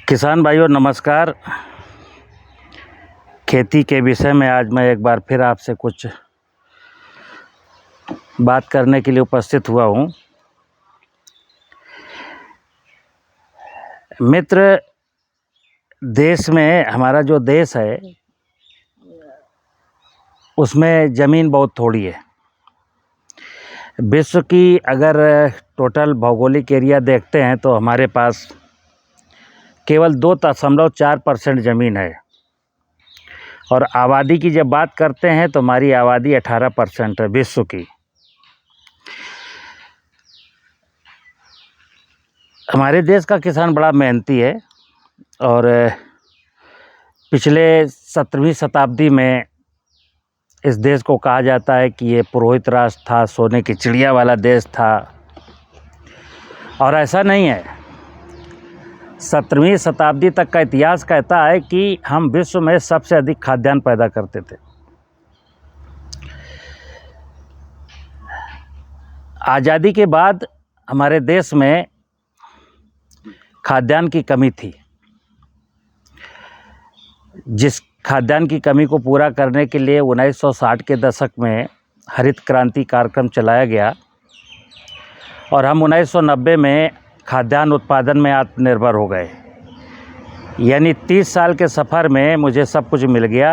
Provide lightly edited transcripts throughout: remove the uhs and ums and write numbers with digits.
किसान भाइयों नमस्कार। खेती के विषय में आज मैं एक बार फिर आपसे कुछ बात करने के लिए उपस्थित हुआ हूँ। मित्र, देश में हमारा जो देश है उसमें ज़मीन बहुत थोड़ी है। विश्व की अगर टोटल भौगोलिक एरिया देखते हैं तो हमारे पास केवल 2.4% ज़मीन है और आबादी की जब बात करते हैं तो हमारी आबादी 18% है विश्व की। हमारे देश का किसान बड़ा मेहनती है और पिछले 17वीं शताब्दी में इस देश को कहा जाता है कि ये पुरोहित राष्ट्र था, सोने की चिड़िया वाला देश था, और ऐसा नहीं है। 17वीं शताब्दी तक का इतिहास कहता है कि हम विश्व में सबसे अधिक खाद्यान्न पैदा करते थे। आज़ादी के बाद हमारे देश में खाद्यान्न की कमी थी। जिस खाद्यान्न की कमी को पूरा करने के लिए 1960 के दशक में हरित क्रांति कार्यक्रम चलाया गया और हम 1990 में खाद्यान्न उत्पादन में आत्मनिर्भर हो गए। यानी 30 साल के सफ़र में मुझे सब कुछ मिल गया।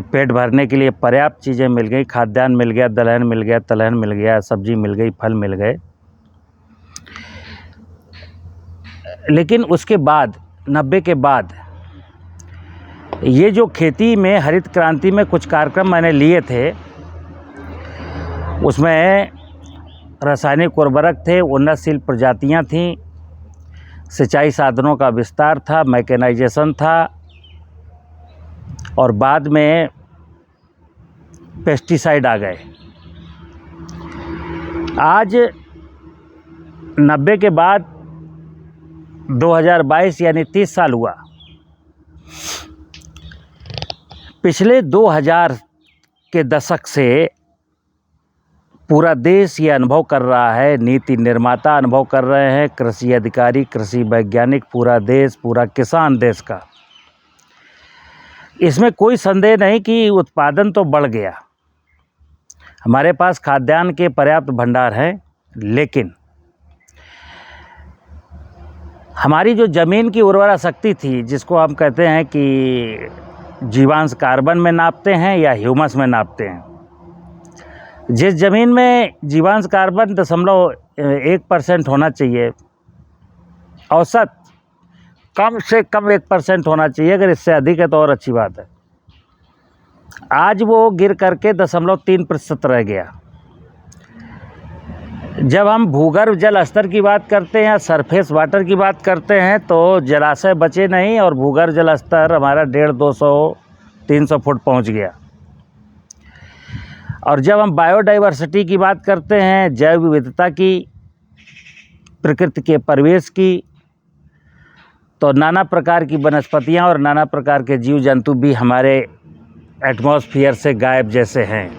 पेट भरने के लिए पर्याप्त चीज़ें मिल गई, खाद्यान्न मिल गया, दलहन मिल गया, तिलहन मिल गया, सब्जी मिल गई, फल मिल गए। लेकिन उसके बाद 90 के बाद ये जो खेती में हरित क्रांति में कुछ कार्यक्रम मैंने लिए थे, उसमें रासायनिक उर्वरक थे, उन्नतशील प्रजातियां थीं, सिंचाई साधनों का विस्तार था, मैकेनाइजेशन था और बाद में पेस्टिसाइड आ गए। आज 90 के बाद 2022 यानी 30 साल हुआ। पिछले 2000 के दशक से पूरा देश ये अनुभव कर रहा है, नीति निर्माता अनुभव कर रहे हैं, कृषि अधिकारी, कृषि वैज्ञानिक, पूरा देश, पूरा किसान देश का। इसमें कोई संदेह नहीं कि उत्पादन तो बढ़ गया, हमारे पास खाद्यान्न के पर्याप्त भंडार हैं, लेकिन हमारी जो ज़मीन की उर्वरा शक्ति थी, जिसको हम कहते हैं कि जीवांश कार्बन में नापते हैं या ह्यूमस में नापते हैं, जिस ज़मीन में जीवांश कार्बन 0.1% होना चाहिए, औसत कम से कम 1% होना चाहिए, अगर इससे अधिक है तो और अच्छी बात है, आज वो गिर करके 0.3% रह गया। जब हम भूगर्भ जल स्तर की बात करते हैं या सरफेस वाटर की बात करते हैं तो जलाशय बचे नहीं और भूगर्भ जल स्तर हमारा 150-200-300 फुट पहुंच गया। और जब हम बायोडाइवर्सिटी की बात करते हैं, जैव विविधता की, प्रकृति के परिवेश की, तो नाना प्रकार की वनस्पतियां और नाना प्रकार के जीव जंतु भी हमारे एटमॉस्फेयर से गायब जैसे हैं।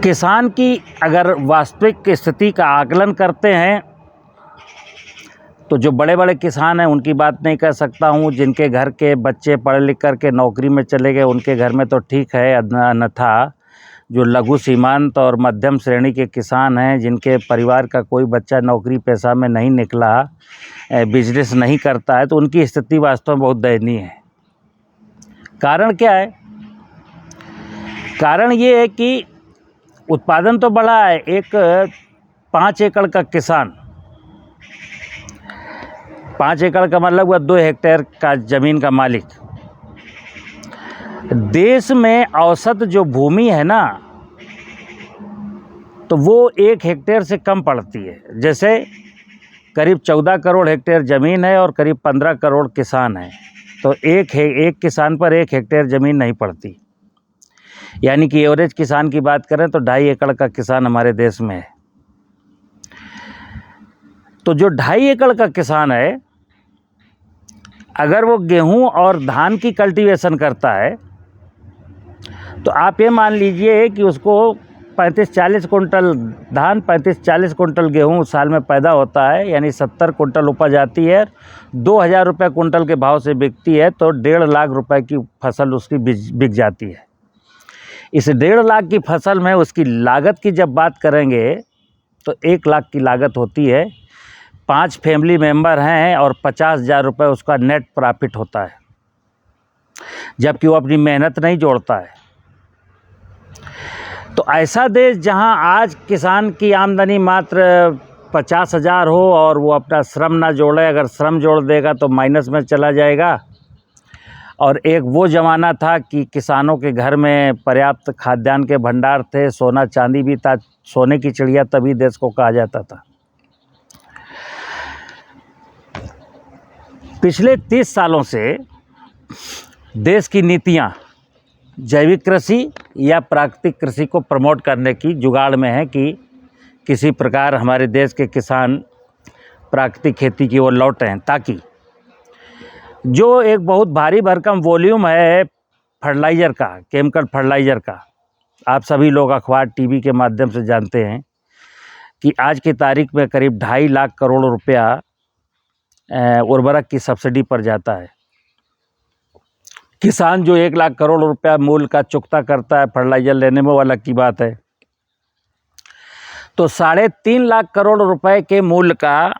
किसान की अगर वास्तविक स्थिति का आकलन करते हैं तो जो बड़े बड़े किसान हैं उनकी बात नहीं कर सकता हूँ। जिनके घर के बच्चे पढ़ लिख कर के नौकरी में चले गए उनके घर में तो ठीक है, अन्यथा जो लघु सीमांत और मध्यम श्रेणी के किसान हैं, जिनके परिवार का कोई बच्चा नौकरी पेशा में नहीं निकला, बिजनेस नहीं करता है, तो उनकी स्थिति वास्तव में बहुत दयनीय है। कारण क्या है? कारण ये है कि उत्पादन तो बढ़ा है। एक 5 एकड़ का किसान, 5 एकड़ का मतलब हुआ 2 हेक्टेयर का ज़मीन का मालिक, देश में औसत जो भूमि है ना, तो वो 1 हेक्टेयर से कम पड़ती है। जैसे करीब 14 करोड़ हेक्टेयर ज़मीन है और करीब 15 करोड़ किसान हैं, तो एक किसान पर 1 हेक्टेयर ज़मीन नहीं पड़ती। यानी कि एवरेज किसान की बात करें तो 2.5 एकड़ का किसान हमारे देश में है। तो जो 2.5 एकड़ का किसान है, अगर वो गेहूं और धान की कल्टीवेशन करता है तो आप ये मान लीजिए कि उसको 35-40 कुंटल धान, 35-40 कुंटल गेहूँ साल में पैदा होता है, यानी 70 कुंटल उपज आती है, 2,000 रुपये कुंटल के भाव से बिकती है, तो 1.5 लाख रुपए की फसल उसकी बिक जाती है। इस 1.5 लाख की फसल में उसकी लागत की जब बात करेंगे तो 1 लाख की लागत होती है। 5 फैमिली मेंबर हैं और 50,000 रुपये उसका नेट प्रॉफिट होता है, जबकि वो अपनी मेहनत नहीं जोड़ता है। तो ऐसा देश जहां आज किसान की आमदनी मात्र 50,000 हो और वो अपना श्रम ना जोड़े, अगर श्रम जोड़ देगा तो माइनस में चला जाएगा। और एक वो ज़माना था कि किसानों के घर में पर्याप्त खाद्यान्न के भंडार थे, सोना चांदी भी था, सोने की चिड़िया तभी देश को कहा जाता था। पिछले 30 सालों से देश की नीतियां जैविक कृषि या प्राकृतिक कृषि को प्रमोट करने की जुगाड़ में है कि किसी प्रकार हमारे देश के किसान प्राकृतिक खेती की ओर लौटें, ताकि जो एक बहुत भारी भरकम वॉल्यूम है फर्टिलाइज़र का, केमिकल फर्टिलाइज़र का, आप सभी लोग अखबार टीवी के माध्यम से जानते हैं कि आज की तारीख में करीब 2.5 लाख करोड़ रुपया उर्वरक की सब्सिडी पर जाता है। किसान जो 1 लाख करोड़ रुपया मूल्य का चुकता करता है फर्टिलाइज़र लेने में, वो अलग की बात है। तो 3.5 लाख करोड़ रुपए के मूल्य का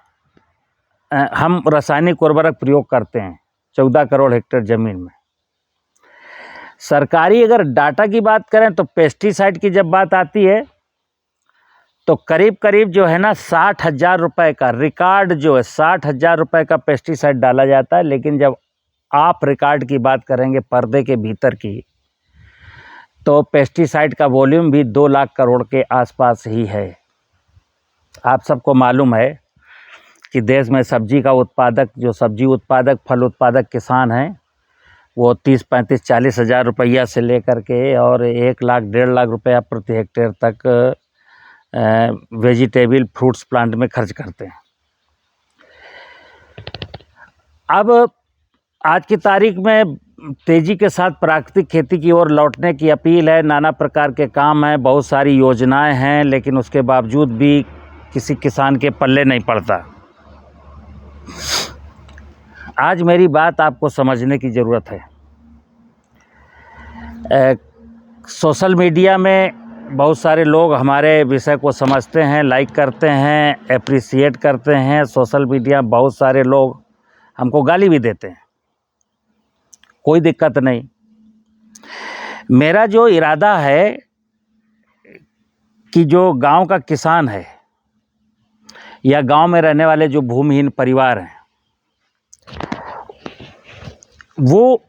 हम रासायनिक उर्वरक प्रयोग करते हैं 14 करोड़ हेक्टेयर ज़मीन में। सरकारी अगर डाटा की बात करें तो पेस्टिसाइड की जब बात आती है तो करीब करीब जो है ना 60,000 रुपये का रिकॉर्ड, जो है 60,000 रुपये का पेस्टिसाइड डाला जाता है। लेकिन जब आप रिकॉर्ड की बात करेंगे पर्दे के भीतर की, तो पेस्टिसाइड का वॉल्यूम भी 2 लाख करोड़ के आसपास ही है। आप सबको मालूम है कि देश में सब्जी का उत्पादक, जो सब्जी उत्पादक, फल उत्पादक किसान हैं, वो 30, 35, 40 हज़ार रुपया से लेकर के और 1 लाख 1.5 लाख रुपया प्रति हेक्टेयर तक वेजिटेबल फ्रूट्स प्लांट में खर्च करते हैं। अब आज की तारीख में तेज़ी के साथ प्राकृतिक खेती की ओर लौटने की अपील है। नाना प्रकार के काम हैं, बहुत सारी योजनाएं हैं, लेकिन उसके बावजूद भी किसी किसान के पल्ले नहीं पड़ता। आज मेरी बात आपको समझने की ज़रूरत है। सोशल मीडिया में बहुत सारे लोग हमारे विषय को समझते हैं, लाइक करते हैं, एप्रिसिएट करते हैं। सोशल मीडिया बहुत सारे लोग हमको गाली भी देते हैं, कोई दिक्कत नहीं। मेरा जो इरादा है कि जो गांव का किसान है या गांव में रहने वाले जो भूमिहीन परिवार हैं, वो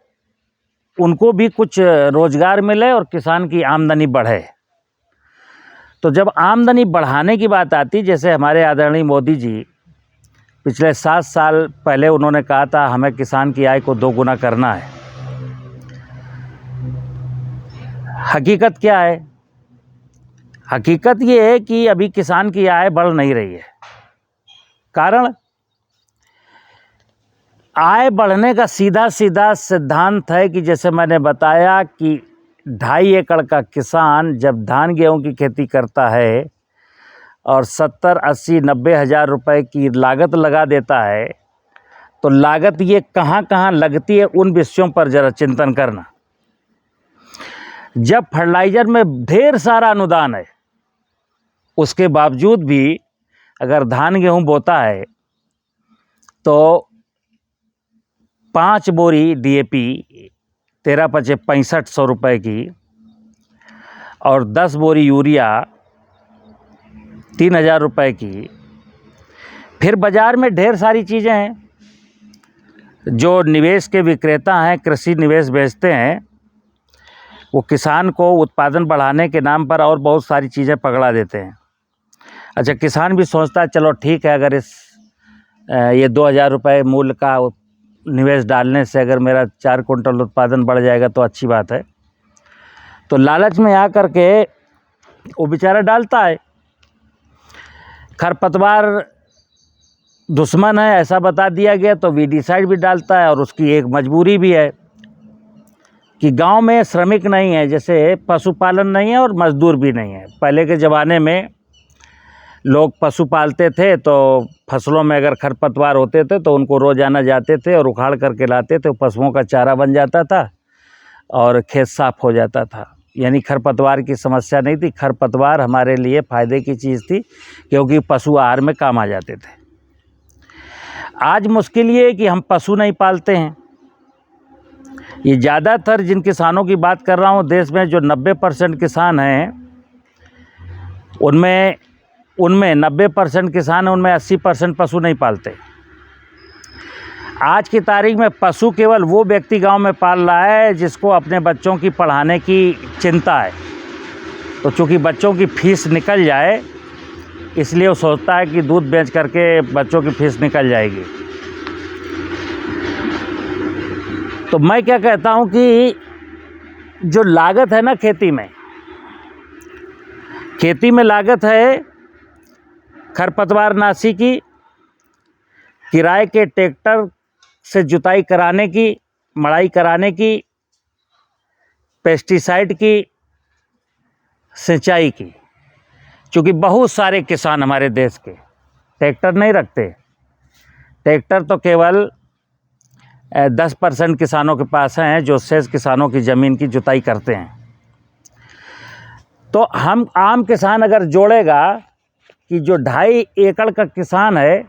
उनको भी कुछ रोज़गार मिले और किसान की आमदनी बढ़े। तो जब आमदनी बढ़ाने की बात आती, जैसे हमारे आदरणीय मोदी जी पिछले 7 साल पहले उन्होंने कहा था हमें किसान की आय को 2 गुना करना है। हकीकत क्या है? हकीकत ये है कि अभी किसान की आय बढ़ नहीं रही है। कारण, आय बढ़ने का सीधा सीधा सिद्धांत है कि जैसे मैंने बताया कि 2.5 एकड़ का किसान जब धान गेहूं की खेती करता है और 70, 80, 90 हज़ार रुपये की लागत लगा देता है, तो लागत ये कहाँ कहाँ लगती है उन विषयों पर ज़रा चिंतन करना। जब फर्टिलाइज़र में ढेर सारा अनुदान है, उसके बावजूद भी अगर धान गेहूं बोता है तो 5 बोरी DAP 13-65 रुपये की और 10 बोरी यूरिया 3,000 रुपये की। फिर बाज़ार में ढेर सारी चीज़ें हैं। जो निवेश के विक्रेता हैं, कृषि निवेश बेचते हैं, वो किसान को उत्पादन बढ़ाने के नाम पर और बहुत सारी चीज़ें पकड़ा देते हैं। अच्छा, किसान भी सोचता है चलो ठीक है, अगर ये 2,000 रुपये मूल्य का निवेश डालने से अगर मेरा 4 कुंटल उत्पादन बढ़ जाएगा तो अच्छी बात है। तो लालच में आकर के वो बेचारा डालता है। खरपतवार दुश्मन है ऐसा बता दिया गया तो वीडिसाइड भी डालता है, और उसकी एक मजबूरी भी है। कि गांव में श्रमिक नहीं है, जैसे पशुपालन नहीं है और मजदूर भी नहीं है। पहले के ज़माने में लोग पशु पालते थे, तो फसलों में अगर खरपतवार होते थे तो उनको रोज़ाना जाते थे और उखाड़ करके लाते थे, पशुओं का चारा बन जाता था और खेत साफ हो जाता था। यानी खरपतवार की समस्या नहीं थी। खरपतवार हमारे लिए फ़ायदे की चीज़ थी, क्योंकि पशु आहार में काम आ जाते थे। आज मुश्किल ये है कि हम पशु नहीं पालते हैं। ये ज़्यादातर जिन किसानों की बात कर रहा हूँ, देश में जो 90% किसान हैं, उनमें 90% किसान हैं, उनमें 80% पशु नहीं पालते। आज की तारीख में पशु केवल वो व्यक्ति गांव में पाल रहा है जिसको अपने बच्चों की पढ़ाने की चिंता है। तो चूँकि बच्चों की फ़ीस निकल जाए, इसलिए वो सोचता है कि दूध बेच करके बच्चों की फ़ीस निकल जाएगी। तो मैं क्या कहता हूँ कि जो लागत है ना खेती में लागत है खरपतवारनाशी की, किराए के ट्रैक्टर से जुताई कराने की, मड़ाई कराने की, पेस्टिसाइड की, सिंचाई की। क्योंकि बहुत सारे किसान हमारे देश के ट्रैक्टर नहीं रखते। ट्रैक्टर तो केवल 10% किसानों के पास हैं जो शेष किसानों की ज़मीन की जुताई करते हैं। तो हम आम किसान अगर जोड़ेगा कि जो 2.5 एकड़ का किसान है,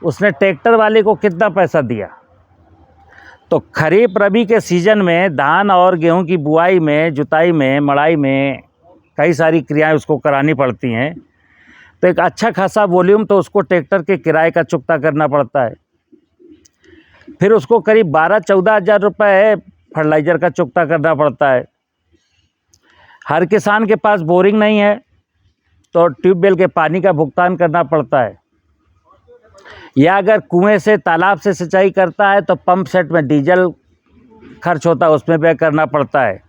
उसने ट्रैक्टर वाले को कितना पैसा दिया, तो खरीफ रबी के सीज़न में धान और गेहूं की बुआई में, जुताई में, मड़ाई में कई सारी क्रियाएं उसको करानी पड़ती हैं। तो एक अच्छा खासा वॉल्यूम तो उसको ट्रैक्टर के किराए का चुकता करना पड़ता है। फिर उसको करीब 12-14 हज़ार रुपये फर्टिलाइज़र का चुकता करना पड़ता है। हर किसान के पास बोरिंग नहीं है, तो ट्यूबवेल के पानी का भुगतान करना पड़ता है, या अगर कुएं से, तालाब से सिंचाई करता है तो पंप सेट में डीजल खर्च होता है, उसमें व्यय करना पड़ता है।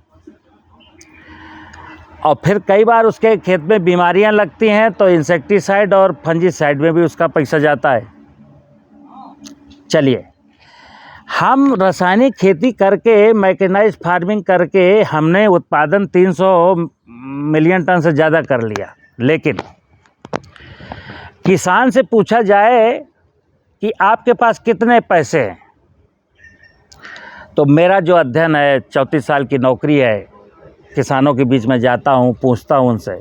और फिर कई बार उसके खेत में बीमारियां लगती हैं तो इंसेक्टिसाइड और फंजीसाइड में भी उसका पैसा जाता है। चलिए, हम रासायनिक खेती करके, मैकेनाइज्ड फार्मिंग करके हमने उत्पादन 300 मिलियन टन से ज़्यादा कर लिया। लेकिन किसान से पूछा जाए कि आपके पास कितने पैसे हैं, तो मेरा जो अध्ययन है, 34 साल की नौकरी है, किसानों के बीच में जाता हूँ, पूछता हूँ उनसे,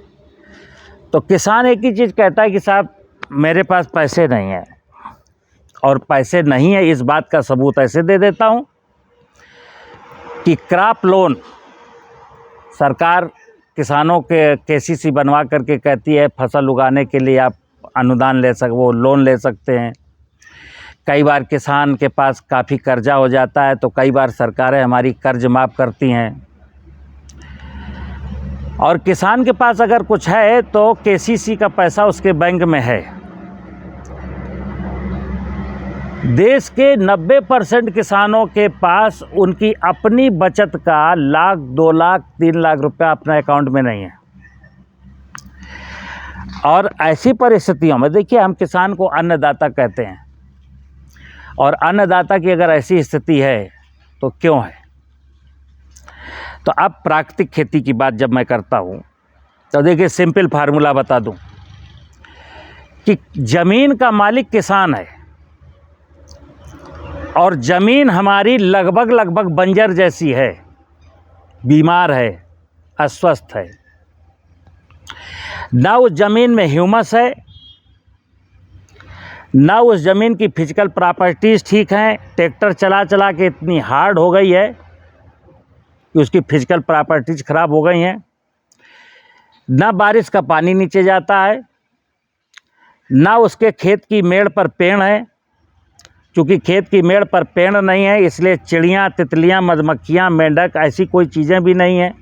तो किसान एक ही चीज़ कहता है कि साहब मेरे पास पैसे नहीं है। और पैसे नहीं है, इस बात का सबूत ऐसे दे देता हूँ कि क्रॉप लोन सरकार किसानों के केसीसी बनवा करके कहती है फसल उगाने के लिए आप अनुदान वो लोन ले सकते हैं। कई बार किसान के पास काफ़ी कर्जा हो जाता है, तो कई बार सरकारें हमारी कर्ज माफ़ करती हैं। और किसान के पास अगर कुछ है तो केसीसी का पैसा उसके बैंक में है। देश के 90% किसानों के पास उनकी अपनी बचत का 1 लाख, 2 लाख, 3 लाख रुपया अपने अकाउंट में नहीं है। और ऐसी परिस्थितियों में देखिए, हम किसान को अन्नदाता कहते हैं, और अन्नदाता की अगर ऐसी स्थिति है तो क्यों है। तो अब प्राकृतिक खेती की बात जब मैं करता हूँ, तो देखिए सिंपल फार्मूला बता दूँ कि ज़मीन का मालिक किसान है, और ज़मीन हमारी लगभग बंजर जैसी है, बीमार है, अस्वस्थ है। ना उस ज़मीन में ह्यूमस है, ना उस ज़मीन की फिजिकल प्रॉपर्टीज़ ठीक हैं। ट्रैक्टर चला चला के इतनी हार्ड हो गई है कि उसकी फिजिकल प्रॉपर्टीज़ ख़राब हो गई हैं। ना बारिश का पानी नीचे जाता है, ना उसके खेत की मेड़ पर पेड़ है। चूँकि खेत की मेड़ पर पेड़ नहीं है, इसलिए चिड़ियाँ, तितलियाँ, मधुमक्खियाँ, मेंढक ऐसी कोई चीज़ें भी नहीं हैं।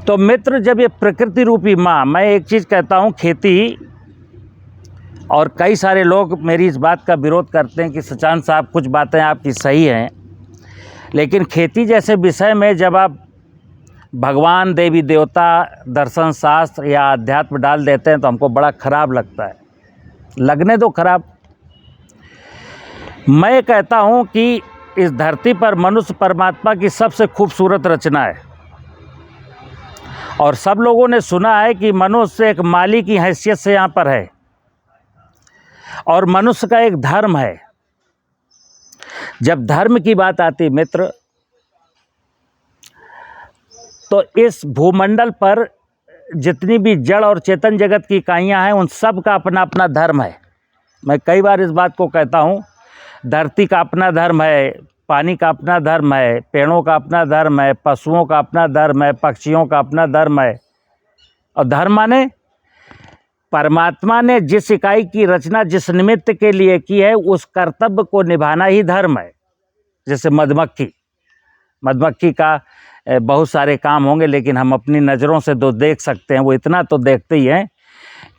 तो मित्र, जब ये प्रकृति रूपी माँ, मैं एक चीज़ कहता हूँ, खेती, और कई सारे लोग मेरी इस बात का विरोध करते हैं कि सचान साहब कुछ बातें आपकी सही हैं, लेकिन खेती जैसे विषय में जब आप भगवान, देवी देवता, दर्शन शास्त्र या अध्यात्म डाल देते हैं तो हमको बड़ा ख़राब लगता है। लगने दो ख़राब। मैं कहता हूँ कि इस धरती पर मनुष्य परमात्मा की सबसे खूबसूरत रचना है और सब लोगों ने सुना है कि मनुष्य एक माली की हैसियत से यहाँ पर है और मनुष्य का एक धर्म है। जब धर्म की बात आती मित्र, तो इस भूमंडल पर जितनी भी जड़ और चेतन जगत की इकाइयाँ हैं उन सब का अपना अपना धर्म है। मैं कई बार इस बात को कहता हूँ, धरती का अपना धर्म है, पानी का अपना धर्म है, पेड़ों का अपना धर्म है, पशुओं का अपना धर्म है, पक्षियों का अपना धर्म है। और धर्म माने परमात्मा ने जिस इकाई की रचना जिस निमित्त के लिए की है उस कर्तव्य को निभाना ही धर्म है। जैसे मधुमक्खी का बहुत सारे काम होंगे, लेकिन हम अपनी नज़रों से तो देख सकते हैं, वो इतना तो देखते ही हैं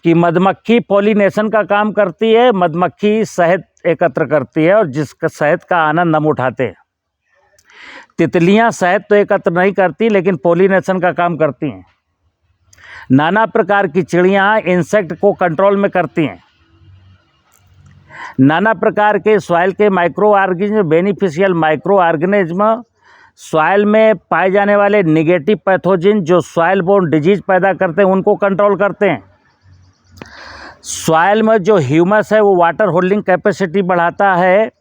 कि मधुमक्खी पॉलिनेशन का काम करती है, मधुमक्खी शहद एकत्र करती है और जिसका शहद का आनंद हम उठाते हैं। तितलियां शहद तो एकत्र नहीं करती, लेकिन पॉलिनेशन का काम करती हैं। नाना प्रकार की चिड़ियां इंसेक्ट को कंट्रोल में करती हैं। नाना प्रकार के सॉइल के micro organism, beneficial micro organism, soil में पाए जाने वाले निगेटिव पैथोजन जो सॉइल बोर्न डिजीज पैदा करते हैं उनको कंट्रोल करते हैं। सॉइल में जो ह्यूमस है वो वाटर होल्डिंग कैपेसिटी बढ़ाता है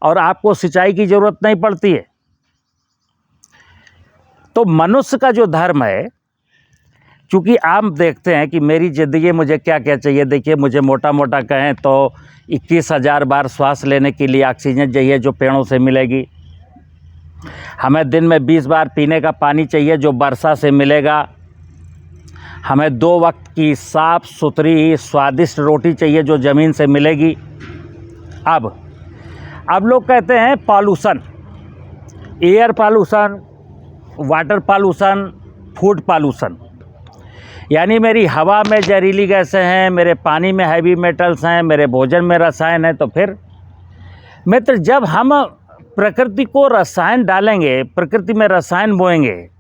और आपको सिंचाई की ज़रूरत नहीं पड़ती है। तो मनुष्य का जो धर्म है, चूँकि आप देखते हैं कि मेरी ज़िंदगी मुझे क्या क्या चाहिए। देखिए, मुझे मोटा मोटा कहें तो 21,000 बार श्वास लेने के लिए ऑक्सीजन चाहिए जो पेड़ों से मिलेगी। हमें दिन में 20 बार पीने का पानी चाहिए जो वर्षा से मिलेगा। हमें 2 वक्त की साफ़ सुथरी स्वादिष्ट रोटी चाहिए जो ज़मीन से मिलेगी। अब लोग कहते हैं pollution, air pollution, water pollution, food pollution, यानी मेरी हवा में जहरीली गैसें हैं, मेरे पानी में हैवी मेटल्स हैं, मेरे भोजन में रसायन है। तो फिर मित्र, जब हम प्रकृति को रसायन डालेंगे, प्रकृति में रसायन बोएंगे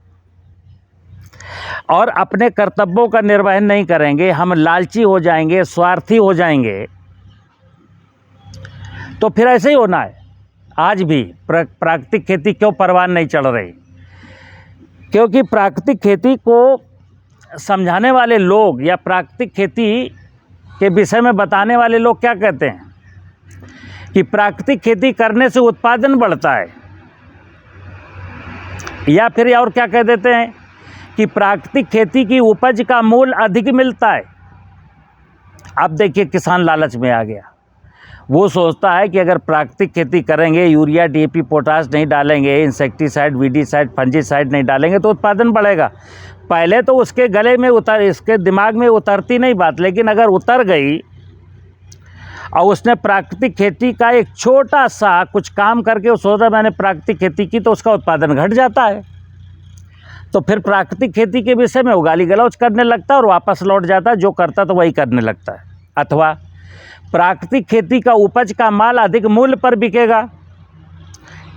और अपने कर्तव्यों का निर्वहन नहीं करेंगे, हम लालची हो जाएंगे, स्वार्थी हो जाएंगे, तो फिर ऐसे ही होना है। आज भी प्राकृतिक खेती क्यों परवान नहीं चढ़ रही? क्योंकि प्राकृतिक खेती को समझाने वाले लोग या प्राकृतिक खेती के विषय में बताने वाले लोग क्या कहते हैं कि प्राकृतिक खेती करने से उत्पादन बढ़ता है, या फिर और क्या कह देते हैं कि प्राकृतिक खेती की उपज का मूल्य अधिक मिलता है। अब देखिए, किसान लालच में आ गया। वो सोचता है कि अगर प्राकृतिक खेती करेंगे, यूरिया डीएपी पोटाश नहीं डालेंगे, इंसेक्टिसाइड वीडीसाइड फंजीसाइड नहीं डालेंगे तो उत्पादन बढ़ेगा। पहले तो उसके गले में इसके दिमाग में उतरती नहीं बात, लेकिन अगर उतर गई और उसने प्राकृतिक खेती का एक छोटा सा कुछ काम करके वो सोच रहा मैंने प्राकृतिक खेती की, तो उसका उत्पादन घट जाता है। तो फिर प्राकृतिक खेती के विषय में वो गाली गलौज करने लगता है और वापस लौट जाता है, जो करता तो वही करने लगता है। अथवा प्राकृतिक खेती का उपज का माल अधिक मूल्य पर बिकेगा।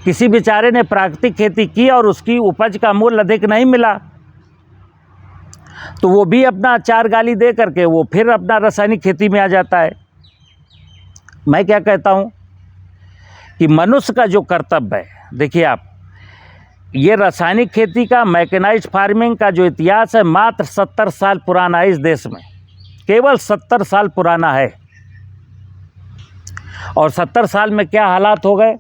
किसी बेचारे ने प्राकृतिक खेती की और उसकी उपज का मूल्य अधिक नहीं मिला, तो वो भी अपना चार गाली दे करके वो फिर अपना रासायनिक खेती में आ जाता है। मैं क्या कहता हूँ कि मनुष्य का जो कर्तव्य है, देखिए आप, ये रासायनिक खेती का, मैकेनाइज्ड फार्मिंग का जो इतिहास है मात्र 70 साल पुराना है। इस देश में केवल 70 साल पुराना है। और 70 साल में क्या हालात हो गए?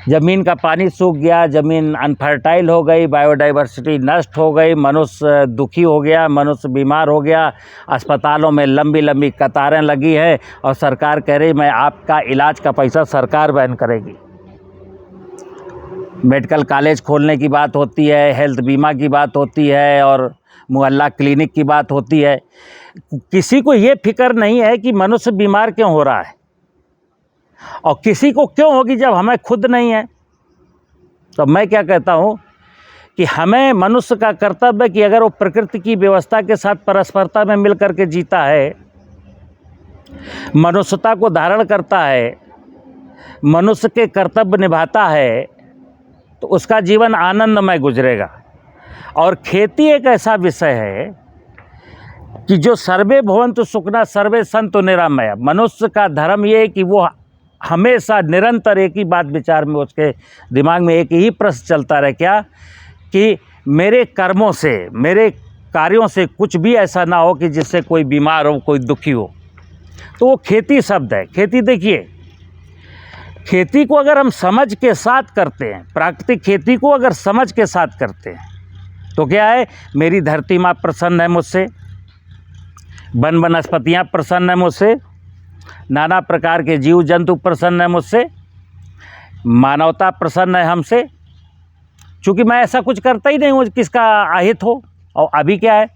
ज़मीन का पानी सूख गया, ज़मीन अनफर्टाइल हो गई, बायोडाइवर्सिटी नष्ट हो गई, मनुष्य दुखी हो गया, मनुष्य बीमार हो गया, अस्पतालों में लंबी लंबी कतारें लगी है और सरकार कह रही मैं आपका इलाज का पैसा सरकार वहन करेगी। मेडिकल कॉलेज खोलने की बात होती है, हेल्थ बीमा की बात होती है और मुहल्ला क्लिनिक की बात होती है। किसी को ये फिक्र नहीं है कि मनुष्य बीमार क्यों हो रहा है, और किसी को क्यों होगी जब हमें खुद नहीं है। तो मैं क्या कहता हूँ कि हमें मनुष्य का कर्तव्य है कि अगर वो प्रकृति की व्यवस्था के साथ परस्परता में मिल करके जीता है, मनुष्यता को धारण करता है, मनुष्य के कर्तव्य निभाता है, तो उसका जीवन आनंदमय गुजरेगा। और खेती एक ऐसा विषय है कि जो सर्वे भवन्तु सुखिनः सर्वे सन्तु निरामया। मनुष्य का धर्म ये है कि वो हमेशा निरंतर एक ही बात विचार में, उसके दिमाग में एक ही प्रश्न चलता रहे, क्या कि मेरे कर्मों से, मेरे कार्यों से कुछ भी ऐसा ना हो कि जिससे कोई बीमार हो, कोई दुखी हो। तो वो खेती शब्द है। खेती देखिए, खेती को अगर हम समझ के साथ करते हैं, प्राकृतिक खेती को अगर समझ के साथ करते हैं तो क्या है, मेरी धरती माँ प्रसन्न है मुझसे, वन वनस्पतियाँ प्रसन्न है मुझसे, नाना प्रकार के जीव जंतु प्रसन्न है मुझसे, मानवता प्रसन्न है हमसे, क्योंकि मैं ऐसा कुछ करता ही नहीं हूँ किसका अहित हो। और अभी क्या है,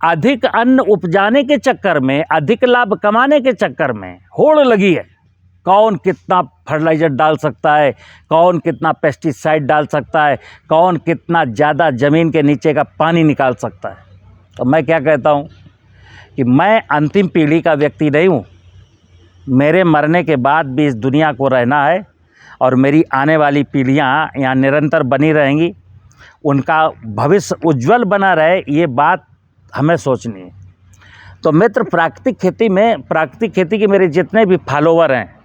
अधिक अन्न उपजाने के चक्कर में, अधिक लाभ कमाने के चक्कर में होड़ लगी है। कौन कितना फर्टिलाइज़र डाल सकता है, कौन कितना पेस्टिसाइड डाल सकता है, कौन कितना ज़्यादा ज़मीन के नीचे का पानी निकाल सकता है। तो मैं क्या कहता हूँ कि मैं अंतिम पीढ़ी का व्यक्ति नहीं हूँ। मेरे मरने के बाद भी इस दुनिया को रहना है और मेरी आने वाली पीढ़ियाँ यहाँ निरंतर बनी रहेंगी, उनका भविष्य उज्जवल बना रहे, ये बात हमें सोचनी है। तो मित्र, प्राकृतिक खेती के मेरे जितने भी फॉलोवर हैं,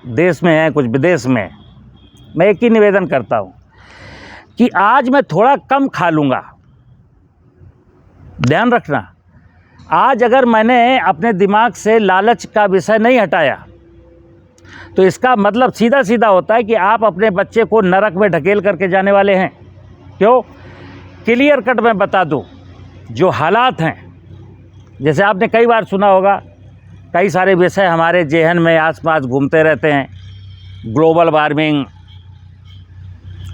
देश में हैं, कुछ विदेश में, मैं एक ही निवेदन करता हूँ कि आज मैं थोड़ा कम खा लूँगा। ध्यान रखना, आज अगर मैंने अपने दिमाग से लालच का विषय नहीं हटाया तो इसका मतलब सीधा सीधा होता है कि आप अपने बच्चे को नरक में ढकेल करके जाने वाले हैं। क्यों? क्लियर कट मैं बता दूं, जो हालात हैं, जैसे आपने कई बार सुना होगा, कई सारे विषय हमारे जेहन में आसपास घूमते रहते हैं, ग्लोबल वार्मिंग,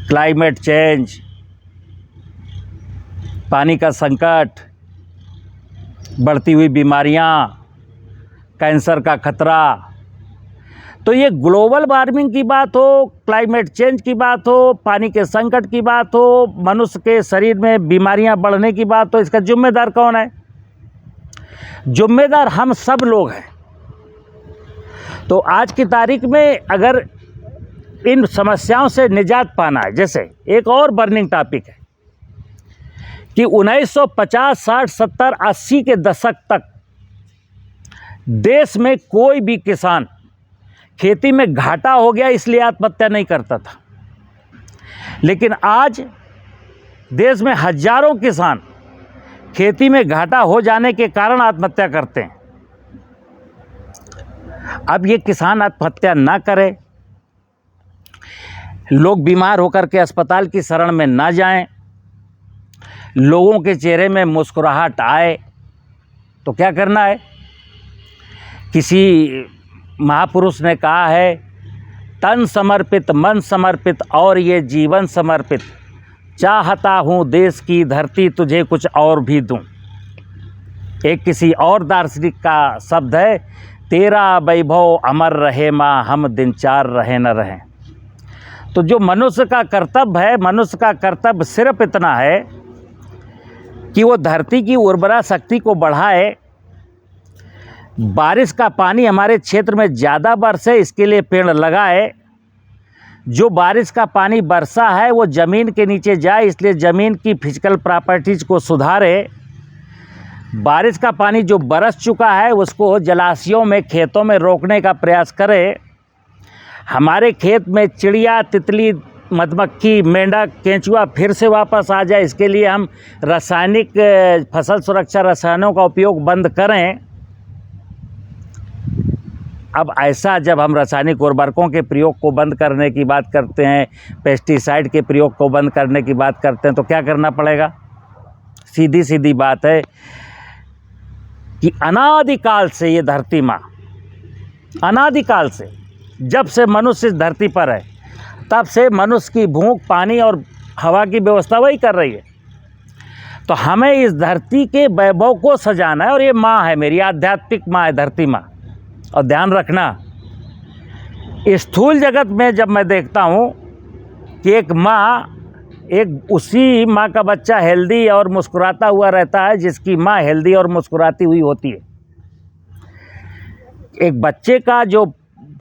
क्लाइमेट चेंज, पानी का संकट, बढ़ती हुई बीमारियां, कैंसर का खतरा। तो ये ग्लोबल वार्मिंग की बात हो, क्लाइमेट चेंज की बात हो, पानी के संकट की बात हो, मनुष्य के शरीर में बीमारियां बढ़ने की बात हो, इसका जिम्मेदार कौन है? जिम्मेदार हम सब लोग हैं। तो आज की तारीख में अगर इन समस्याओं से निजात पाना है, जैसे एक और बर्निंग टॉपिक है कि 1950, 60, 70, 80 के दशक तक देश में कोई भी किसान खेती में घाटा हो गया इसलिए आत्महत्या नहीं करता था, लेकिन आज देश में हजारों किसान खेती में घाटा हो जाने के कारण आत्महत्या करते हैं। अब ये किसान आत्महत्या ना करे, लोग बीमार होकर के अस्पताल की शरण में ना जाएं, लोगों के चेहरे में मुस्कुराहट आए, तो क्या करना है? किसी महापुरुष ने कहा है, तन समर्पित, मन समर्पित और ये जीवन समर्पित, चाहता हूँ देश की धरती तुझे कुछ और भी दूँ। एक किसी और दार्शनिक का शब्द है, तेरा वैभव अमर रहे माँ, हम दिन चार रहे न रहें। तो जो मनुष्य का कर्तव्य है, मनुष्य का कर्तव्य सिर्फ इतना है कि वो धरती की उर्वरा शक्ति को बढ़ाए, बारिश का पानी हमारे क्षेत्र में ज़्यादा बरसे इसके लिए पेड़ लगाए, जो बारिश का पानी बरसा है वो ज़मीन के नीचे जाए इसलिए ज़मीन की फिजिकल प्रॉपर्टीज़ को सुधारे, बारिश का पानी जो बरस चुका है उसको जलाशयों में, खेतों में रोकने का प्रयास करे, हमारे खेत में चिड़िया, तितली, मधुमक्खी, मेंढक, केंचुआ फिर से वापस आ जाए इसके लिए हम रासायनिक फसल सुरक्षा रसायनों का उपयोग बंद करें। अब ऐसा जब हम रासायनिक उर्वरकों के प्रयोग को बंद करने की बात करते हैं, पेस्टिसाइड के प्रयोग को बंद करने की बात करते हैं, तो क्या करना पड़ेगा? सीधी सीधी बात है कि अनादिकाल से ये धरती माँ, अनादिकाल से, जब से मनुष्य इस धरती पर है तब से मनुष्य की भूख, पानी और हवा की व्यवस्था वही कर रही है। तो हमें इस धरती के वैभव को सजाना है, और ये माँ है, मेरी आध्यात्मिक माँ है धरती माँ। और ध्यान रखना, स्थूल जगत में जब मैं देखता हूँ कि एक माँ, एक उसी माँ का बच्चा हेल्दी और मुस्कुराता हुआ रहता है जिसकी माँ हेल्दी और मुस्कुराती हुई होती है। एक बच्चे का जो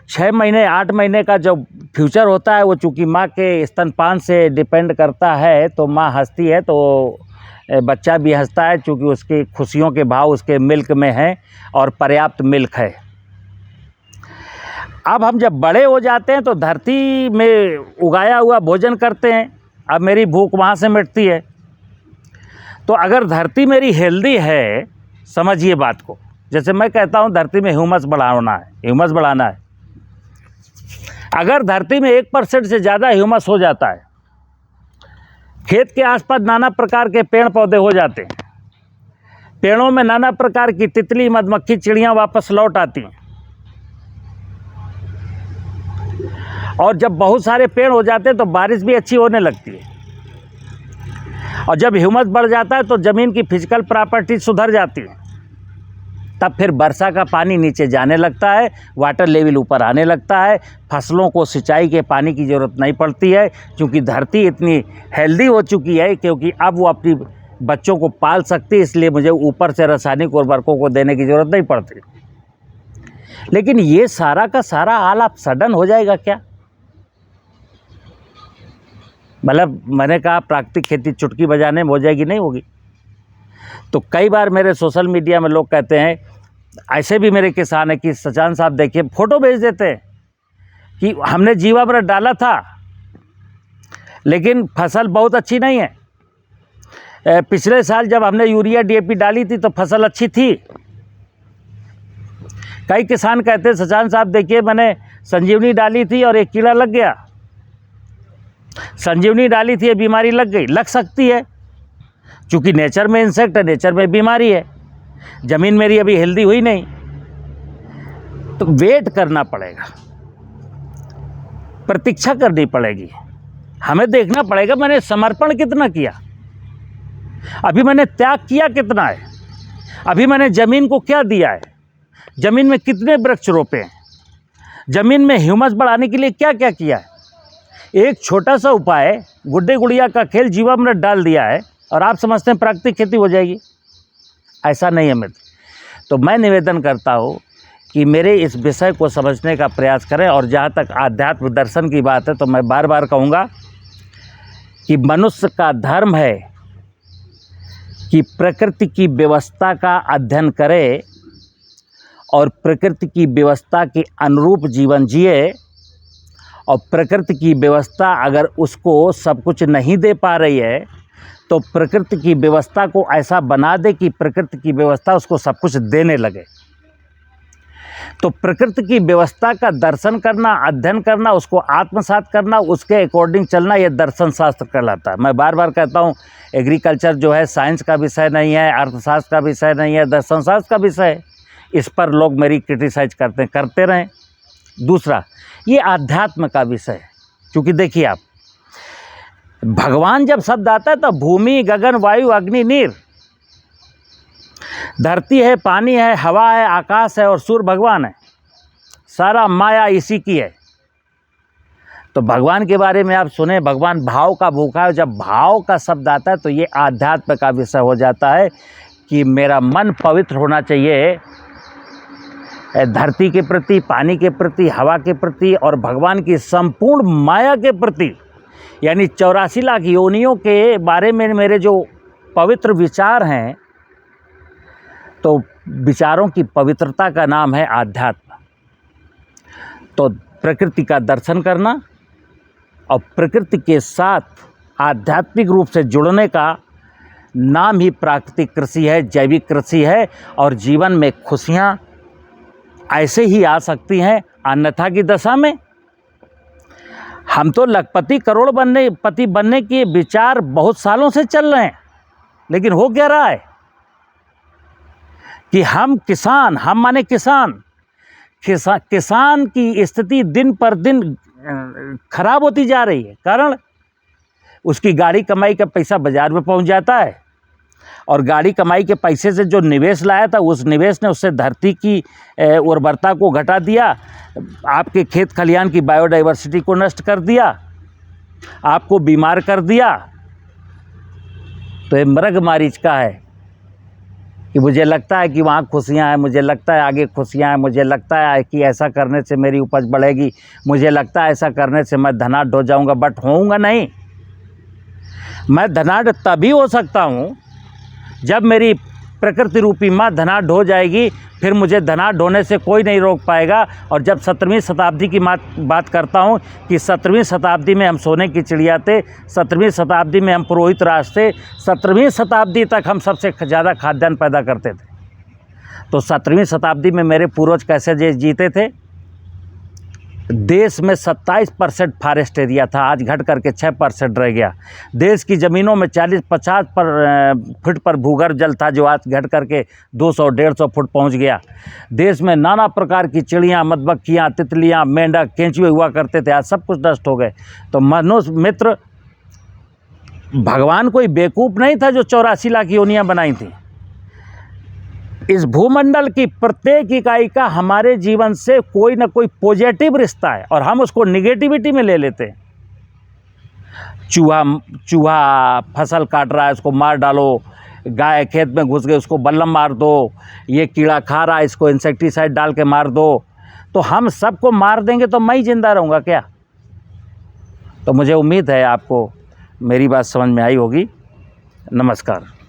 6 महीने 8 महीने का जो फ्यूचर होता है वो चूँकि माँ के स्तनपान से डिपेंड करता है, तो माँ हंसती है तो बच्चा भी हंसता है, चूँकि उसकी खुशियों के भाव उसके मिल्क में हैं और पर्याप्त मिल्क है। अब हम जब बड़े हो जाते हैं तो धरती में उगाया हुआ भोजन करते हैं, अब मेरी भूख वहाँ से मिटती है। तो अगर धरती मेरी हेल्दी है, समझिए बात को, जैसे मैं कहता हूँ धरती में ह्यूमस बढ़ाना है। अगर धरती में 1% से ज़्यादा ह्यूमस हो जाता है, खेत के आसपास नाना प्रकार के पेड़ पौधे हो जाते हैं, पेड़ों में नाना प्रकार की तितली, मधुमक्खी, चिड़ियाँ वापस लौट आती हैं, और जब बहुत सारे पेड़ हो जाते हैं तो बारिश भी अच्छी होने लगती है। और जब ह्यूमस बढ़ जाता है तो ज़मीन की फिजिकल प्रॉपर्टी सुधर जाती है, तब फिर वर्षा का पानी नीचे जाने लगता है, वाटर लेवल ऊपर आने लगता है, फसलों को सिंचाई के पानी की ज़रूरत नहीं पड़ती है, क्योंकि धरती इतनी हेल्दी हो चुकी है, क्योंकि अब वो अपनी बच्चों को पाल सकती है, इसलिए मुझे ऊपर से रासायनिक उर्वरकों को देने की ज़रूरत नहीं पड़ती। लेकिन ये सारा का सारा हाल आप सडन हो जाएगा क्या? मतलब मैंने कहा प्राकृतिक खेती चुटकी बजाने में हो जाएगी, नहीं होगी। तो कई बार मेरे सोशल मीडिया में लोग कहते हैं, ऐसे भी मेरे किसान हैं कि सचान साहब देखिए, फ़ोटो भेज देते हैं कि हमने जीवामृत डाला था लेकिन फसल बहुत अच्छी नहीं है, पिछले साल जब हमने यूरिया DAP डाली थी तो फसल अच्छी थी। कई किसान कहते हैं सचान साहब देखिए, मैंने संजीवनी डाली थी और एक कीड़ा लग गया, संजीवनी डाली थी, ये बीमारी लग गई। लग सकती है, क्योंकि नेचर में इंसेक्ट है, नेचर में बीमारी है, ज़मीन मेरी अभी हेल्दी हुई नहीं। तो वेट करना पड़ेगा, प्रतीक्षा करनी पड़ेगी, हमें देखना पड़ेगा मैंने समर्पण कितना किया, अभी मैंने त्याग किया कितना है, अभी मैंने ज़मीन को क्या दिया है, ज़मीन में कितने वृक्ष रोपे हैं, ज़मीन में ह्यूमस बढ़ाने के लिए क्या क्या किया है। एक छोटा सा उपाय, गुड्डे गुड़िया का खेल, जीवामृत डाल दिया है और आप समझते हैं प्राकृतिक खेती हो जाएगी। ऐसा नहीं है मित्र। तो मैं निवेदन करता हूँ कि मेरे इस विषय को समझने का प्रयास करें। और जहाँ तक आध्यात्म दर्शन की बात है तो मैं बार बार कहूँगा कि मनुष्य का धर्म है कि प्रकृति की व्यवस्था का अध्ययन करे और प्रकृति की व्यवस्था के अनुरूप जीवन जिए। और प्रकृति की व्यवस्था अगर उसको सब कुछ नहीं दे पा रही है तो प्रकृति की व्यवस्था को ऐसा बना दे कि प्रकृति की व्यवस्था उसको सब कुछ देने लगे। तो प्रकृति की व्यवस्था का दर्शन करना, अध्ययन करना, उसको आत्मसात करना, उसके अकॉर्डिंग चलना, ये दर्शन शास्त्र कहलाता है। मैं बार बार कहता हूँ, एग्रीकल्चर जो है साइंस का विषय नहीं है, अर्थशास्त्र का विषय नहीं है, दर्शन शास्त्र का विषय है। इस पर लोग मेरी क्रिटिसाइज करते रहें। दूसरा, ये आध्यात्म का विषय है, क्योंकि देखिए आप, भगवान जब शब्द आता है तो भूमि, गगन, वायु, अग्नि, नीर, धरती है, पानी है, हवा है, आकाश है और सूर्य भगवान है, सारा माया इसी की है। तो भगवान के बारे में आप सुने, भगवान भाव का भूखा है। जब भाव का शब्द आता है तो ये आध्यात्म का विषय हो जाता है कि मेरा मन पवित्र होना चाहिए धरती के प्रति, पानी के प्रति, हवा के प्रति और भगवान की संपूर्ण माया के प्रति। यानी 84 लाख योनियों के बारे में मेरे जो पवित्र विचार हैं, तो विचारों की पवित्रता का नाम है आध्यात्म। तो प्रकृति का दर्शन करना और प्रकृति के साथ आध्यात्मिक रूप से जुड़ने का नाम ही प्राकृतिक कृषि है, जैविक कृषि है। और जीवन में खुशियाँ ऐसे ही आ सकती हैं, अन्यथा की दशा में हम तो लखपति, करोड़पति बनने के विचार बहुत सालों से चल रहे हैं, लेकिन हो क्या रहा है कि हम किसान, हम माने किसान की स्थिति दिन पर दिन खराब होती जा रही है। कारण उसकी गाड़ी कमाई का पैसा बाजार में पहुंच जाता है और गाड़ी कमाई के पैसे से जो निवेश लाया था, उस निवेश ने उससे धरती की उर्वरता को घटा दिया, आपके खेत खलिहान की बायोडाइवर्सिटी को नष्ट कर दिया, आपको बीमार कर दिया। तो ये मृग मारीचिका है कि मुझे लगता है कि वहाँ खुशियाँ हैं, मुझे लगता है आगे खुशियाँ हैं, मुझे लगता है कि ऐसा करने से मेरी उपज बढ़ेगी, मुझे लगता है ऐसा करने से मैं धनाढ्य हो जाऊँगा। बट होऊंगा नहीं। मैं धनाढ्य तभी हो सकता हूँ जब मेरी प्रकृति रूपी माँ धनाढ्य हो जाएगी, फिर मुझे धनाढ्य होने से कोई नहीं रोक पाएगा। और जब 17वीं शताब्दी की बात करता हूँ कि 17वीं शताब्दी में हम सोने की चिड़िया थे, 17वीं शताब्दी में हम पुरोहित राज थे, 17वीं शताब्दी तक हम सबसे ज़्यादा खाद्यान्न पैदा करते थे। तो 17वीं शताब्दी में मेरे पूर्वज कैसे जीते थे? देश में 27% फॉरेस्ट एरिया था, आज घट करके 6% रह गया। देश की ज़मीनों में 40-50 फुट पर भूगर्भ जल था, जो आज घट करके 200-150 फुट पहुंच गया। देश में नाना प्रकार की चिड़ियाँ, मधुमक्खियाँ, तितलियाँ, मेंढक, केंचुए हुआ करते थे, आज सब कुछ नष्ट हो गए। तो मनुष्य मित्र, भगवान कोई बेवकूफ़ नहीं था जो 84 लाख योनियाँ बनाई थी। इस भूमंडल की प्रत्येक इकाई का हमारे जीवन से कोई ना कोई पॉजिटिव रिश्ता है और हम उसको निगेटिविटी में ले लेते हैं। चूहा फसल काट रहा है, उसको मार डालो। गाय खेत में घुस गई, उसको बल्लम मार दो। ये कीड़ा खा रहा है, इसको इंसेक्टिसाइड डाल के मार दो। तो हम सबको मार देंगे तो मैं ही जिंदा रहूँगा क्या? तो मुझे उम्मीद है आपको मेरी बात समझ में आई होगी। नमस्कार।